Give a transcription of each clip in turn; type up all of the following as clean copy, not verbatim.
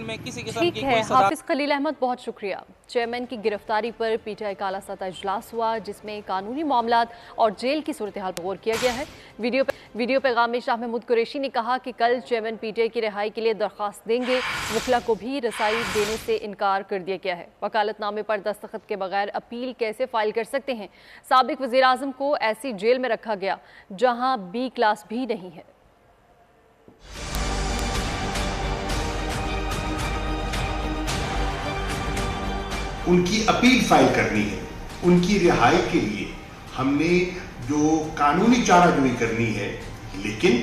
में किसी किस्म ठीक की है, कोई सजा। हाफिज खलील अहमद, बहुत शुक्रिया। चेयरमैन की गिरफ्तारी पर पीटीआई का आला सतह इजलास हुआ, जिसमें कानूनी मामलात और जेल की सूरत हाल पर गौर किया गया है। वीडियो पैगाम में शाह महमूद कुरैशी ने कहा कि कल चेयरमैन पीटीआई की रिहाई के लिए दरख्वास्त देंगे। वकला को भी रसाई देने से इनकार कर दिया गया है। वकालतनामे पर दस्तखत के बगैर अपील कैसे फाइल कर सकते हैं? साबिक वज़ीर आज़म को ऐसी जेल में रखा गया जहां बी क्लास भी नहीं है। उनकी अपील फाइल करनी है। उनकी रिहाई के लिए हमने जो कानूनी चाराजोई करनी है, लेकिन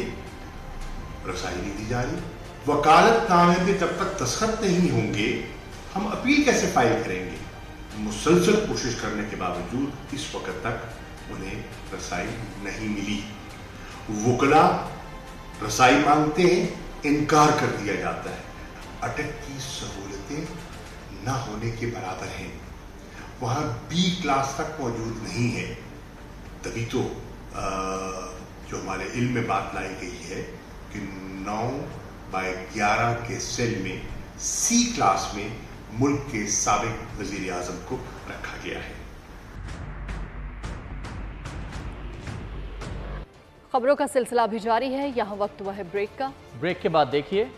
रसाई नहीं दी जा रही। वकालतनामे पे जब तक दस्तखत नहीं होंगे हम अपील कैसे फाइल करेंगे? मुसलसल कोशिश करने के बावजूद इस वक्त तक उन्हें रसाई नहीं मिली। वकला रसाई मांगते हैं, इनकार कर दिया जाता है। अटक की सहूलतें ना होने के बराबर हैं। वहां बी क्लास तक मौजूद नहीं है। तभी तो जो हमारे इल्म में बात लाई गई है कि 9/11 के सेल में सी क्लास में मुल्क के साबिक वजीर आजम को रखा गया है। खबरों का सिलसिला भी जारी है। यहाँ वक्त हुआ है ब्रेक का। ब्रेक के बाद देखिए